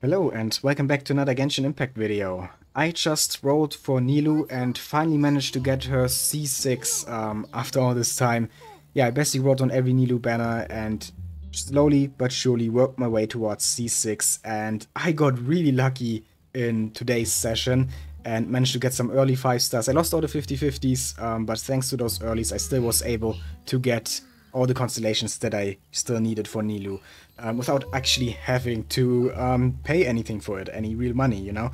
Hello and welcome back to another Genshin Impact video. I just rolled for Nilou and finally managed to get her C6 after all this time. Yeah, I basically rolled on every Nilou banner and slowly but surely worked my way towards C6, and I got really lucky in today's session and managed to get some early 5 stars. I lost all the 50/50s, but thanks to those earlies I still was able to get all the constellations that I still needed for Nilou, without actually having to pay anything for it, any real money, you know?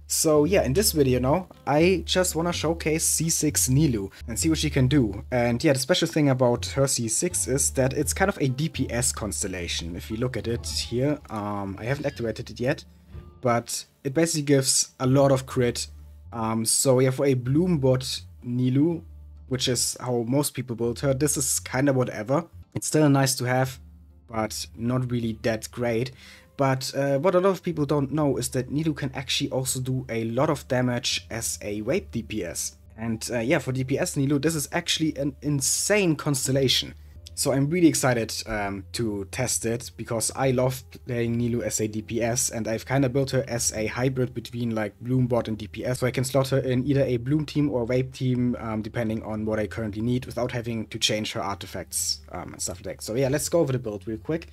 So yeah, in this video now, I just wanna showcase C6 Nilou and see what she can do. And yeah, the special thing about her C6 is that it's kind of a DPS constellation. If you look at it here, I haven't activated it yet, but it basically gives a lot of crit. So yeah, for a Bloom bot Nilou, which is how most people build her, this is kind of whatever. It's still nice to have, but not really that great. But what a lot of people don't know is that Nilou can actually also do a lot of damage as a Vape DPS. And yeah, for DPS Nilou, this is actually an insane constellation. So I'm really excited to test it, because I love playing Nilou as a DPS, and I've kind of built her as a hybrid between like Bloom bot and DPS, so I can slot her in either a Bloom team or Vape team, depending on what I currently need, without having to change her artifacts and stuff like that. So yeah, let's go over the build real quick.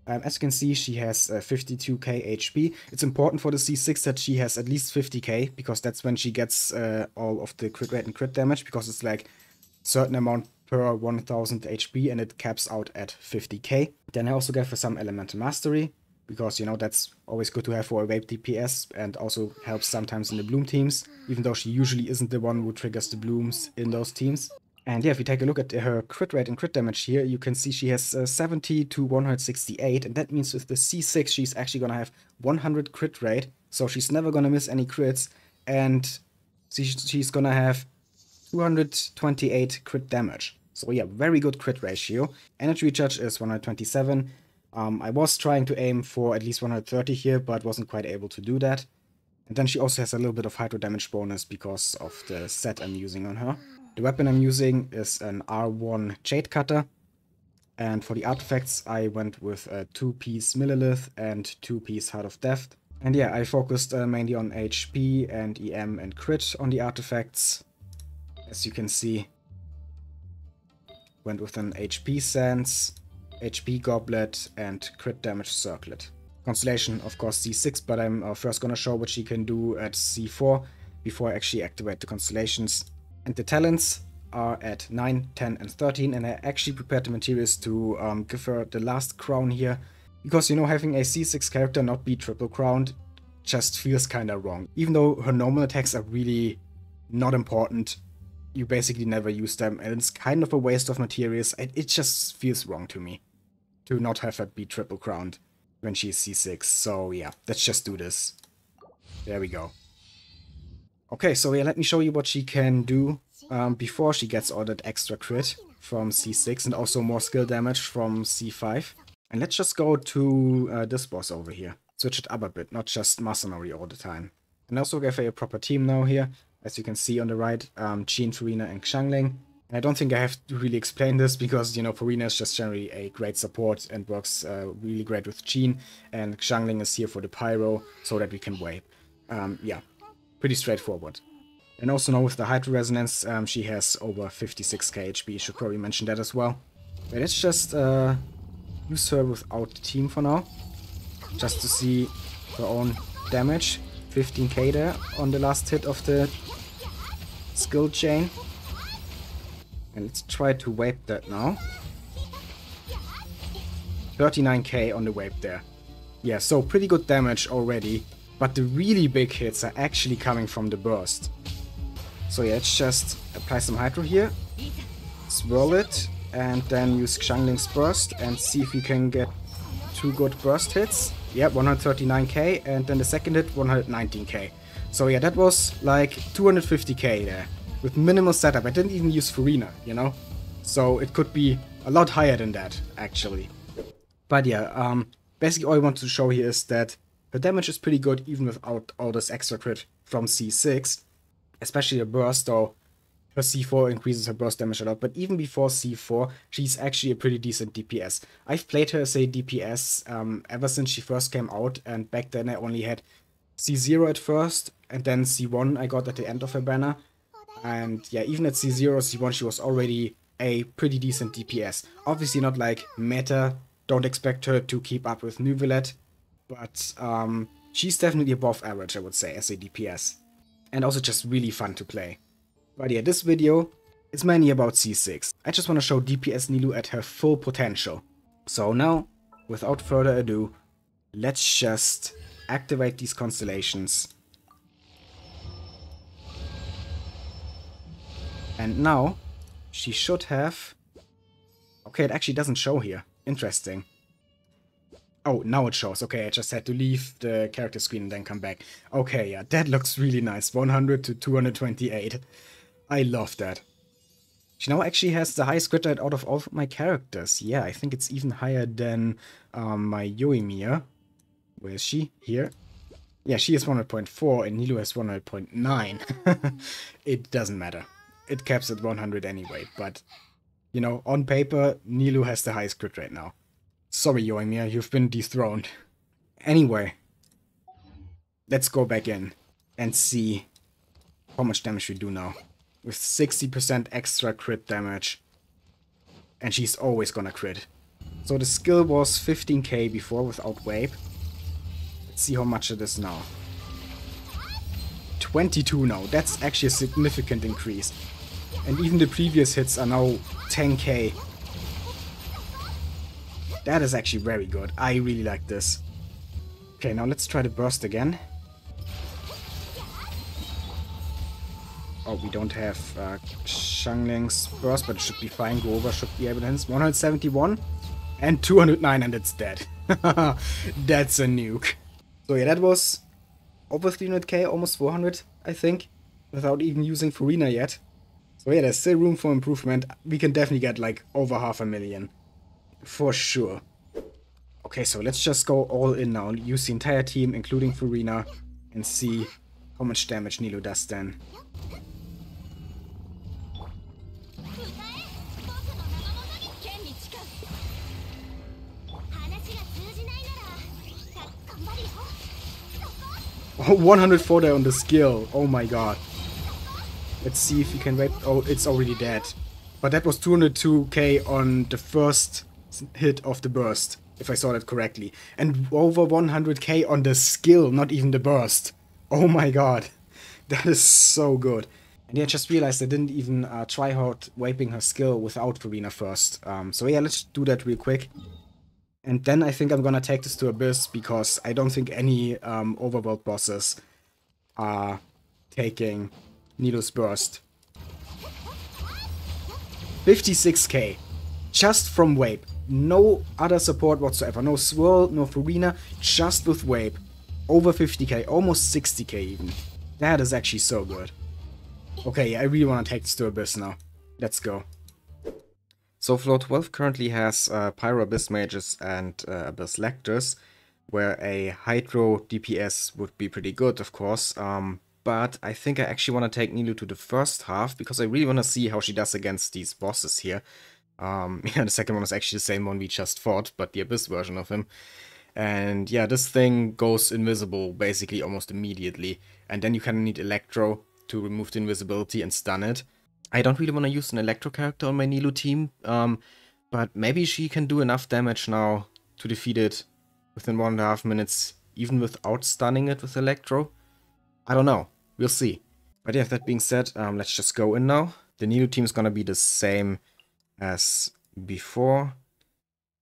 As you can see, she has 52k HP. It's important for the C6 that she has at least 50k, because that's when she gets all of the crit rate and crit damage, because it's like certain amount per 1000 HP and it caps out at 50k. Then I also gave her some elemental mastery, because you know that's always good to have for a Vape DPS, and also helps sometimes in the Bloom teams, even though she usually isn't the one who triggers the Blooms in those teams. And yeah, if you take a look at her crit rate and crit damage here, you can see she has 70 to 168, and that means with the C6 she's actually gonna have 100 crit rate, so she's never gonna miss any crits, and she's gonna have 228 crit damage. So yeah, very good crit ratio. Energy recharge is 127. I was trying to aim for at least 130 here, but wasn't quite able to do that. And then she also has a little bit of hydro damage bonus because of the set I'm using on her. The weapon I'm using is an R1 Jade Cutter. And for the artifacts, I went with a 2-piece Millilith and 2-piece Heart of Death. And yeah, I focused mainly on HP and EM and crit on the artifacts. As you can see, went with an HP Sense, HP Goblet, and crit damage Circlet. Constellation, of course, C6, but I'm first gonna show what she can do at C4 before I actually activate the constellations. And the talents are at 9, 10, and 13, and I actually prepared the materials to give her the last crown here, because, you know, having a C6 character not be triple crowned just feels kinda wrong. Even though her normal attacks are really not important, you basically never use them, and it's kind of a waste of materials. It just feels wrong to me to not have her be triple crowned when she's C6. So yeah, let's just do this. There we go. Okay, so yeah, let me show you what she can do before she gets all that extra crit from C6 and also more skill damage from C5. And let's just go to this boss over here. Switch it up a bit, not just mercenary all the time. And also give her a proper team now here. As you can see on the right, Jean, Farina, and Xiangling. And I don't think I have to really explain this, because, you know, Farina is just generally a great support and works really great with Jean. And Xiangling is here for the pyro, so that we can Vape. Yeah, pretty straightforward. And also now with the Hydro Resonance, she has over 56k HP, should probably mention that as well. But let's just use her without the team for now, just to see her own damage. 15k there on the last hit of the skill chain. And let's try to Vape that now. 39k on the Vape there. Yeah, so pretty good damage already, but the really big hits are actually coming from the burst. So yeah, let's just apply some Hydro here, swirl it, and then use Xiangling's burst and see if we can get 2 good burst hits. Yeah, 139k, and then the second hit 119k. So yeah, that was like 250k there with minimal setup. I didn't even use Farina, you know? So it could be a lot higher than that, actually. But yeah, basically all I want to show here is that her damage is pretty good even without all this extra crit from C6. Especially the burst, though. her C4 increases her burst damage a lot, but even before C4, she's actually a pretty decent DPS. I've played her as a DPS ever since she first came out, and back then I only had C0 at first, and then C1 I got at the end of her banner. And yeah, even at C0, C1, she was already a pretty decent DPS. Obviously not like meta, don't expect her to keep up with Neuvillette, but she's definitely above average, I would say, as a DPS. And also just really fun to play. But yeah, this video is mainly about C6. I just want to show DPS Nilou at her full potential. So now, without further ado, let's just activate these constellations. And now, she should have... Okay, it actually doesn't show here. Interesting. Oh, now it shows. Okay, I just had to leave the character screen and then come back. Okay, yeah, that looks really nice. 100 to 228. I love that. She now actually has the highest crit rate out of all of my characters. Yeah, I think it's even higher than my Yoimiya. Where is she? Here. Yeah, she has 100.4 and Nilou has 100.9. It doesn't matter. It caps at 100 anyway, but, you know, on paper, Nilou has the highest crit rate now. Sorry, Yoimiya, you've been dethroned. Anyway, let's go back in and see how much damage we do now. With 60% extra crit damage. And she's always gonna crit. So the skill was 15k before without Vape. Let's see how much it is now. 22 now. That's actually a significant increase. And even the previous hits are now 10k. That is actually very good. I really like this. Okay, now let's try the burst again. Oh, we don't have Xiangling's burst, but it should be fine. Go over should be able to hit. 171 and 209 and it's dead. That's a nuke. So yeah, that was over 300k, almost 400, I think, without even using Furina yet. So yeah, there's still room for improvement. We can definitely get like over 500,000. For sure. Okay, so let's just go all in now. Use the entire team, including Furina, and see how much damage Nilou does then. Oh, 104 there on the skill. Oh my god. Let's see if you can wait. Oh, it's already dead. But that was 202k on the first hit of the burst, if I saw that correctly. And over 100k on the skill, not even the burst. Oh my god. That is so good. And yeah, I just realized I didn't even try hard vaping her skill without Furina first. So yeah, let's do that real quick. And then I think I'm gonna take this to Abyss, because I don't think any overworld bosses are taking Nilou's burst. 56k. Just from Vape. No other support whatsoever. No Swirl, no Furina, just with Vape. Over 50k, almost 60k even. That is actually so good. Okay, I really want to take this to Abyss now. Let's go. So floor 12 currently has Pyro Abyss Mages and Abyss Lectors, where a Hydro DPS would be pretty good, of course. But I think I actually want to take Nilou to the first half, because I really want to see how she does against these bosses here. Yeah, the second one is actually the same one we just fought, but the Abyss version of him. And yeah, this thing goes invisible basically almost immediately. And then you kind of need Electro to remove the invisibility and stun it. I don't really want to use an Electro character on my Nilou team, but maybe she can do enough damage now to defeat it within 1.5 minutes, even without stunning it with Electro. I don't know. We'll see. But yeah, that being said, let's just go in now. The Nilou team is gonna be the same as before.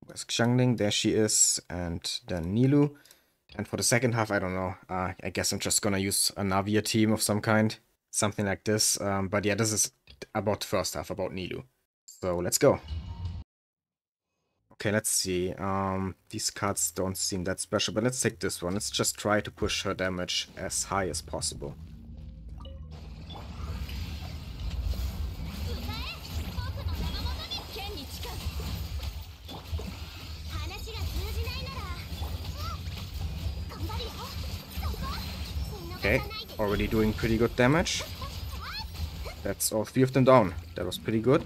Where's Xiangling? There she is. And then Nilou. And for the second half, I don't know. I guess I'm just gonna use a Navia team of some kind. Something like this. But yeah, this is about the first half, about Nilou. So let's go. Okay, let's see. These cards don't seem that special, but let's take this one. Let's just try to push her damage as high as possible. Okay, already doing pretty good damage. That's all 3 of them down. That was pretty good.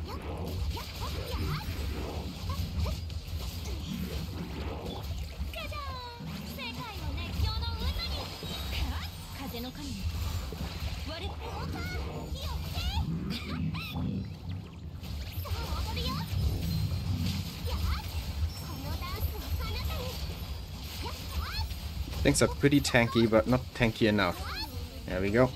Things are pretty tanky, but not tanky enough. There we go.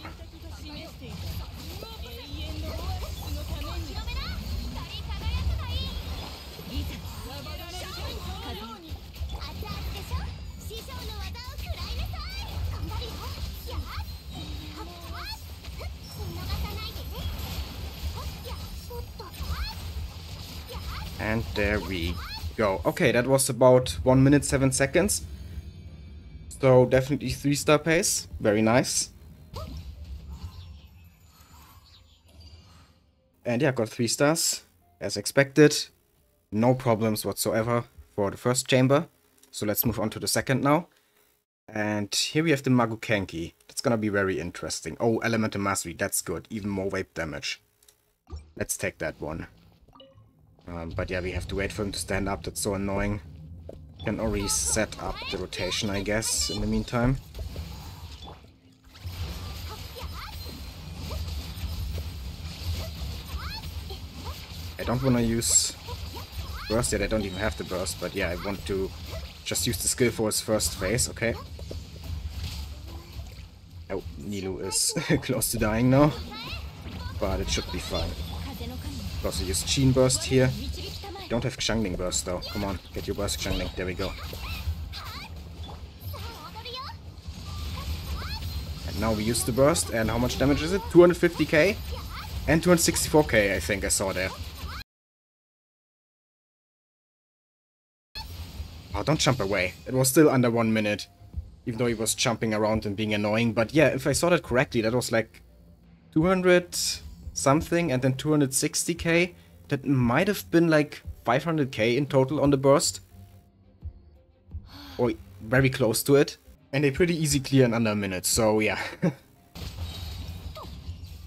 And there we go. Okay, that was about 1 minute 7 seconds. So definitely 3-star pace. Very nice. And yeah, got 3 stars. As expected. No problems whatsoever for the first chamber. So let's move on to the second now. And here we have the Magukenki. That's gonna be very interesting. Oh, Elemental Mastery. That's good. Even more Vape damage. Let's take that one. But yeah, we have to wait for him to stand up. That's so annoying. Can already set up the rotation, I guess, in the meantime. I don't want to use burst yet. I don't even have the burst, but yeah, I want to just use the skill for his first phase. Okay. Oh, Nilou is close to dying now, but it should be fine. Also use Chain Burst here. Don't have Xiangling Burst though. Come on, get your burst, Xiangling. There we go. And now we use the burst. And how much damage is it? 250k? And 264k, I think I saw there. Oh, don't jump away. It was still under 1 minute. Even though he was jumping around and being annoying. But yeah, if I saw that correctly, that was like 200 something and then 260k. That might have been like 500k in total on the burst. Or very close to it. And a pretty easy clear in under a minute, so yeah.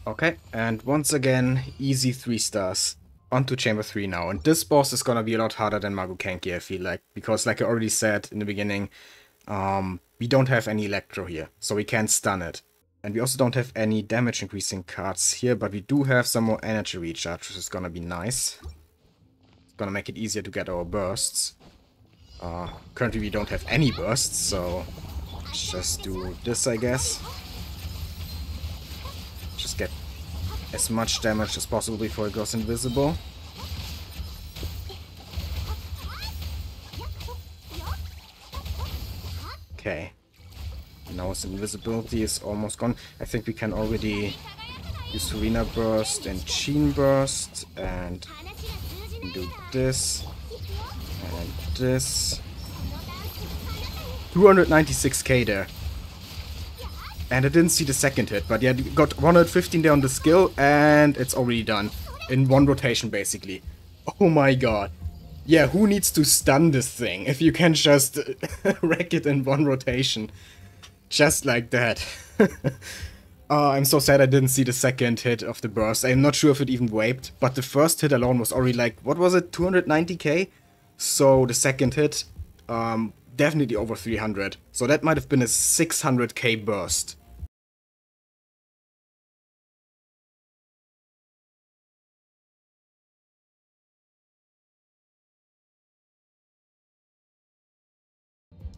Okay, and once again, easy 3 stars. On to Chamber 3 now. And this boss is gonna be a lot harder than Magukenki, I feel like. Because like I already said in the beginning, we don't have any Electro here. So we can't stun it. And we also don't have any damage increasing cards here, but we do have some more energy recharge, which is gonna be nice. It's gonna make it easier to get our bursts. Currently we don't have any bursts, so let's just do this, I guess. Just get as much damage as possible before it goes invisible. Okay. Now his invisibility is almost gone. I think we can already use Arena Burst and Chain Burst and do this and this. 296k there. And I didn't see the second hit, but yeah, got 115 there on the skill and it's already done. In one rotation basically. Oh my god. Yeah, who needs to stun this thing if you can just wreck it in one rotation? Just like that. I'm so sad I didn't see the second hit of the burst. I'm not sure if it even vaped, but the first hit alone was already like, what was it, 290k? So the second hit, definitely over 300. So that might have been a 600k burst.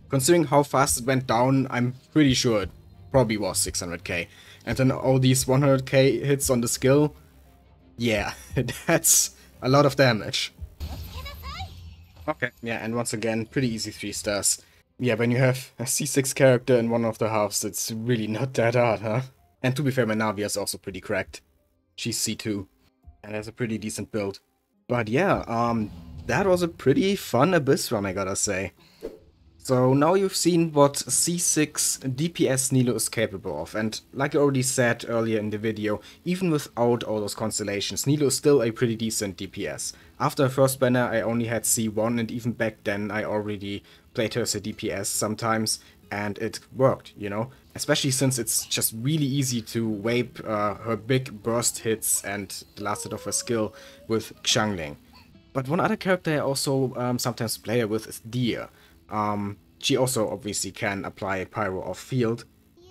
Considering how fast it went down, I'm pretty sure it probably was 600k. And then all these 100k hits on the skill, yeah, that's a lot of damage. Okay, yeah, and once again, pretty easy 3 stars. Yeah, when you have a C6 character in one of the halves, it's really not that hard, huh? And to be fair, my Navi is also pretty cracked. She's C2, and has a pretty decent build. But yeah, that was a pretty fun Abyss run, I gotta say. So now you've seen what C6 DPS Nilou is capable of, and like I already said earlier in the video, even without all those constellations, Nilou is still a pretty decent DPS. After her first banner I only had C1, and even back then I already played her as a DPS sometimes, and it worked, you know? Especially since it's just really easy to Vape her big burst hits and the last hit of her skill with Xiangling. But one other character I also sometimes play her with is Deer. She also obviously can apply Pyro off field.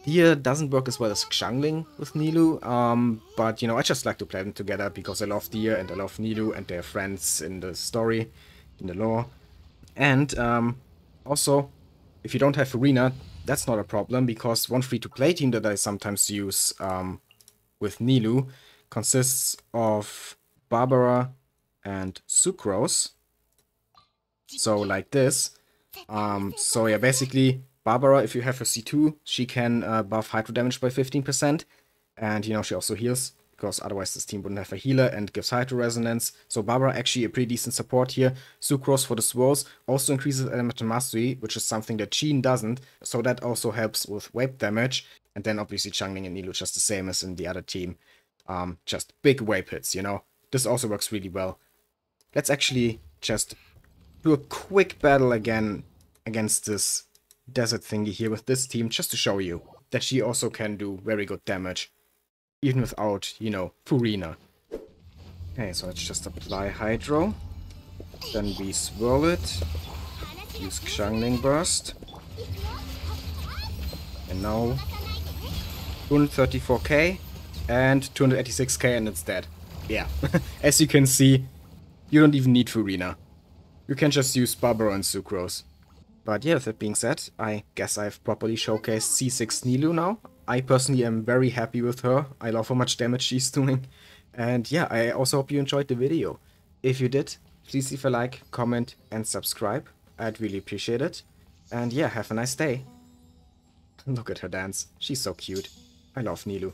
Deer doesn't work as well as Xiangling with Nilou, but you know, I just like to play them together because I love Deer and I love Nilou and they're friends in the story, in the lore. And also, if you don't have Arena, that's not a problem because one free-to-play team that I sometimes use with Nilou consists of Barbara and Sucrose. So like this. So yeah, basically Barbara, if you have her C2, she can buff hydro damage by 15%. And you know, she also heals, because otherwise this team wouldn't have a healer and gives hydro resonance. So Barbara actually a pretty decent support here. Sucrose for the swirls also increases elemental mastery, which is something that Sheen doesn't. So that also helps with Vape damage. And then obviously Xiangling and Nilou just the same as in the other team. Just big Vape hits, you know. This also works really well. Let's actually just do a quick battle again against this desert thingy here with this team, just to show you that she also can do very good damage, even without, you know, Furina. Okay, so let's just apply Hydro. Then we swirl it. Use Xiangling Burst. And now 234k and 286k and it's dead. Yeah, as you can see, you don't even need Furina. You can just use Barbara and Sucrose. But yeah, with that being said, I guess I've properly showcased C6 Nilou now. I personally am very happy with her. I love how much damage she's doing. And yeah, I also hope you enjoyed the video. If you did, please leave a like, comment and subscribe. I'd really appreciate it. And yeah, have a nice day. Look at her dance. She's so cute. I love Nilou.